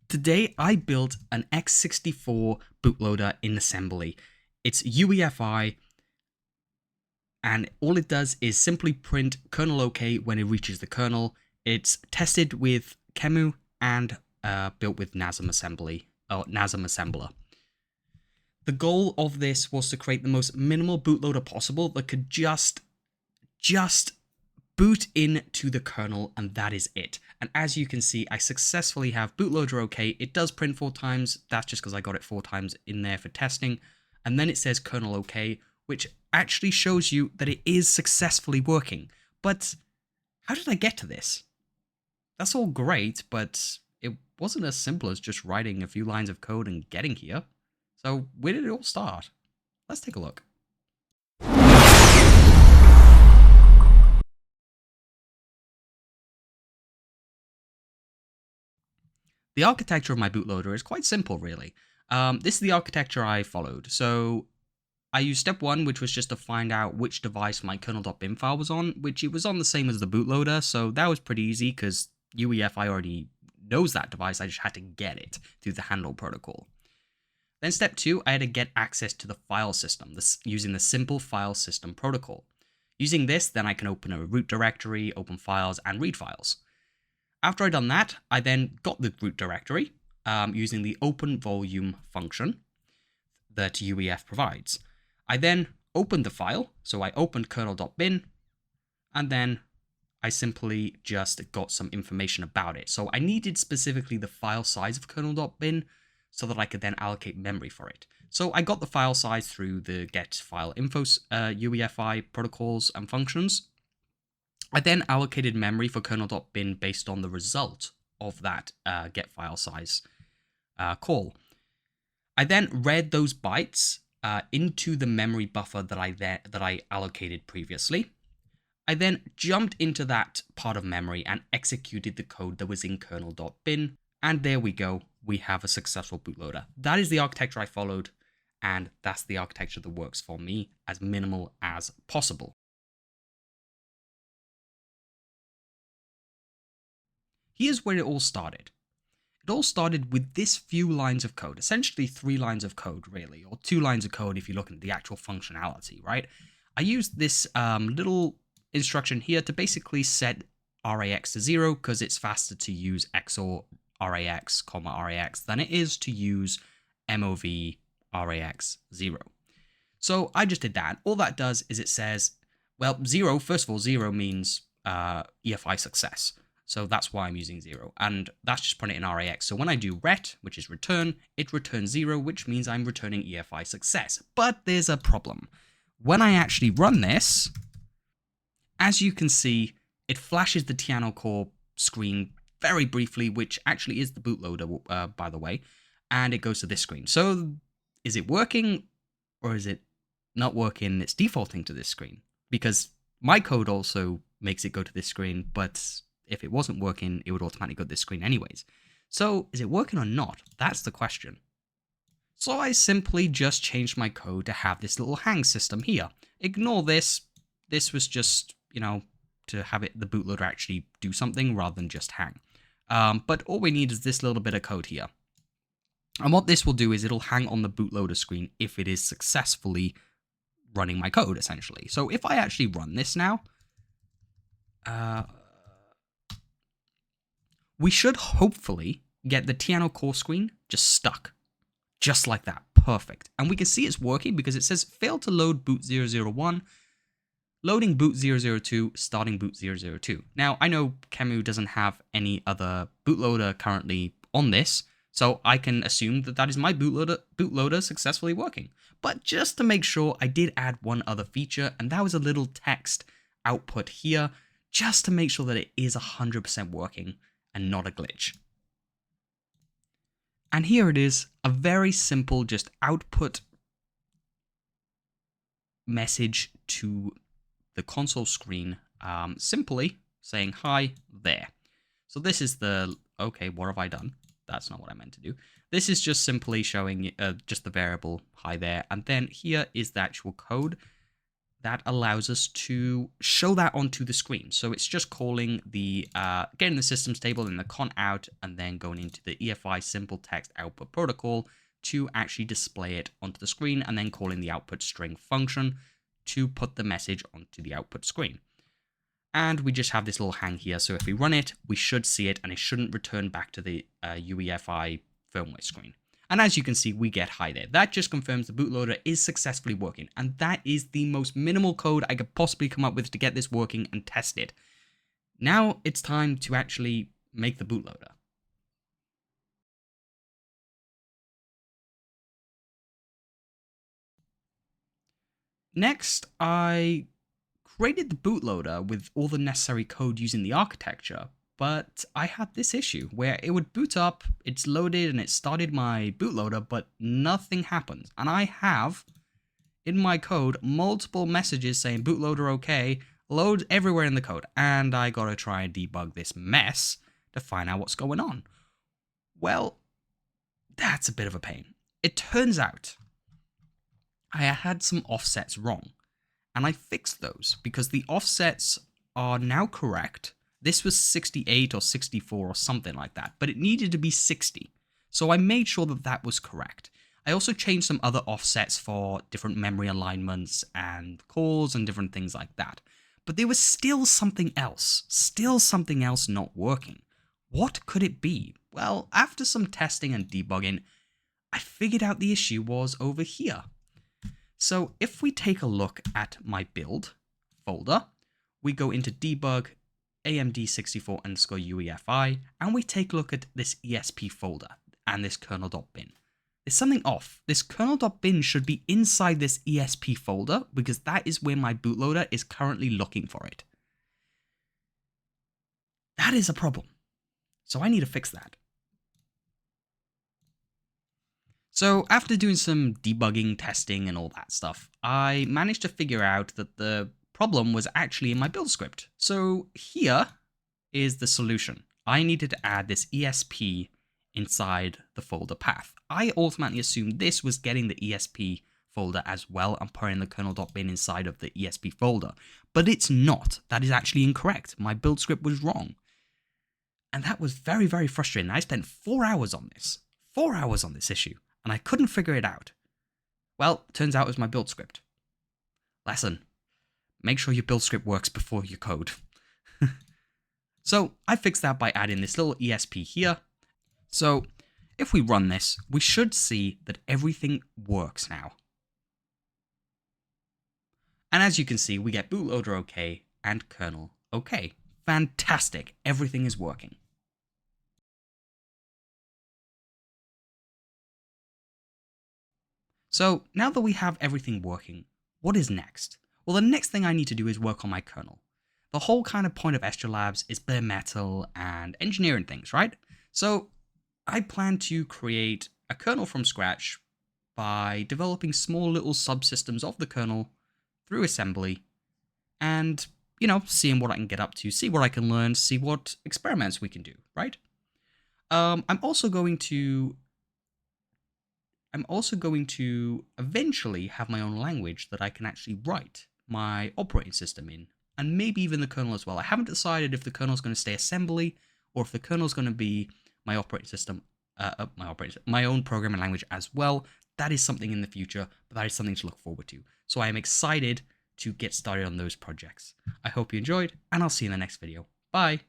Today I built an x64 bootloader in assembly. It's UEFI, and all it does is simply print kernel OK when it reaches the kernel. It's tested with Qemu and built with NASM assembler. The goal of this was to create the most minimal bootloader possible that could just boot into the kernel, and that is it. And as you can see, I successfully have bootloader OK. It does print 4 times. That's just because I got it 4 times in there for testing. And then it says kernel OK, which actually shows you that it is successfully working. But how did I get to this? That's all great, but it wasn't as simple as just writing a few lines of code and getting here. So where did it all start? Let's take a look. The architecture of my bootloader is quite simple, really. This is the architecture I followed. So I used step 1, which was just to find out which device my kernel.bin file was on, which it was on the same as the bootloader, so that was pretty easy because UEFI already knows that device. I just had to get it through the handle protocol. Then step 2, I had to get access to the file system using the simple file system protocol. Using this, then I can open a root directory, open files, and read files. After I'd done that, I then got the root directory using the open volume function that UEF provides. I then opened the file, so I opened kernel.bin, and then I simply just got some information about it. So I needed specifically the file size of kernel.bin so that I could then allocate memory for it. So I got the file size through the get file info UEFI protocols and functions. I then allocated memory for kernel.bin based on the result of that get file size call. I then read those bytes into the memory buffer that I allocated previously. I then jumped into that part of memory and executed the code that was in kernel.bin, and there we go. We have a successful bootloader. That is the architecture I followed, and that's the architecture that works for me as minimal as possible. Here's where it all started. It all started with this few lines of code, essentially 3 lines of code, really, or 2 lines of code if you're looking at the actual functionality, right? I used this little instruction here to basically set RAX to 0 because it's faster to use XOR RAX, RAX than it is to use MOV RAX 0. So I just did that. All that does is it says, well, 0, first of all, 0 means EFI success. So that's why I'm using 0. And that's just putting it in RAX. So when I do ret, which is return, it returns 0, which means I'm returning EFI success. But there's a problem. When I actually run this, as you can see, it flashes the Tiano core screen very briefly, which actually is the bootloader, by the way. And it goes to this screen. So is it working or is it not working? It's defaulting to this screen because my code also makes it go to this screen, but if it wasn't working, it would automatically go to this screen anyways. So is it working or not? That's the question. So I simply just changed my code to have this little hang system here. Ignore this. This was just, to have the bootloader actually do something rather than just hang. But all we need is this little bit of code here. And what this will do is it'll hang on the bootloader screen if it is successfully running my code, essentially. So if I actually run this now, we should hopefully get the Tiano core screen just stuck. Just like that. Perfect. And we can see it's working because it says failed to load boot 001, loading boot 002, starting boot 002. Now, I know Qemu doesn't have any other bootloader currently on this, so I can assume that that is my bootloader successfully working. But just to make sure, I did add one other feature, and that was a little text output here, just to make sure that it is 100% working and not a glitch. And here it is, a very simple just output message to the console screen, simply saying hi there. So this is the, okay, what have I done? That's not what I meant to do. This is just simply showing just the variable hi there. And then here is the actual code. that allows us to show that onto the screen. So it's just calling the, getting the systems table in the con out and then going into the EFI simple text output protocol to actually display it onto the screen, and then calling the output string function to put the message onto the output screen. And we just have this little hang here. So if we run it, we should see it, and it shouldn't return back to the UEFI firmware screen. And as you can see, we get high there. That just confirms the bootloader is successfully working. And that is the most minimal code I could possibly come up with to get this working and test it. Now it's time to actually make the bootloader. Next, I created the bootloader with all the necessary code using the architecture, but I had this issue where it would boot up, it's loaded, and it started my bootloader, but nothing happens. And I have, in my code, multiple messages saying bootloader okay, load everywhere in the code, and I gotta try and debug this mess to find out what's going on. Well, that's a bit of a pain. It turns out I had some offsets wrong, and I fixed those because the offsets are now correct. This was 68 or 64 or something like that, but it needed to be 60. So I made sure that that was correct. I also changed some other offsets for different memory alignments and calls and different things like that. But there was still something else not working. What could it be? Well, after some testing and debugging, I figured out the issue was over here. So if we take a look at my build folder, we go into debug amd64_UEFI, and we take a look at this ESP folder and this kernel.bin. There's something off. This kernel.bin should be inside this ESP folder because that is where my bootloader is currently looking for it. That is a problem. So I need to fix that. So after doing some debugging, testing, and all that stuff, I managed to figure out that the problem was actually in my build script. So here is the solution. I needed to add this ESP inside the folder path. I automatically assumed this was getting the ESP folder as well and putting the kernel.bin inside of the ESP folder, but it's not. That is actually incorrect. My build script was wrong. And that was very, very frustrating. I spent 4 hours on this. 4 hours on this issue. And I couldn't figure it out. Well, turns out it was my build script. Lesson: make sure your build script works before you code. So I fixed that by adding this little ESP here. So if we run this, we should see that everything works now. And as you can see, we get bootloader okay and kernel okay. Fantastic, everything is working. So now that we have everything working, what is next? Well, the next thing I need to do is work on my kernel. The whole kind of point of Estra Labs is bare metal and engineering things, right? So I plan to create a kernel from scratch by developing small little subsystems of the kernel through assembly and, seeing what I can get up to, see what I can learn, see what experiments we can do, right? I'm also going to eventually have my own language that I can actually write my operating system in, and maybe even the kernel as well. I haven't decided if the kernel is going to stay assembly or if the kernel is going to be my operating system, my own programming language as well. That is something in the future, but that is something to look forward to. So I am excited to get started on those projects. I hope you enjoyed, and I'll see you in the next video. Bye!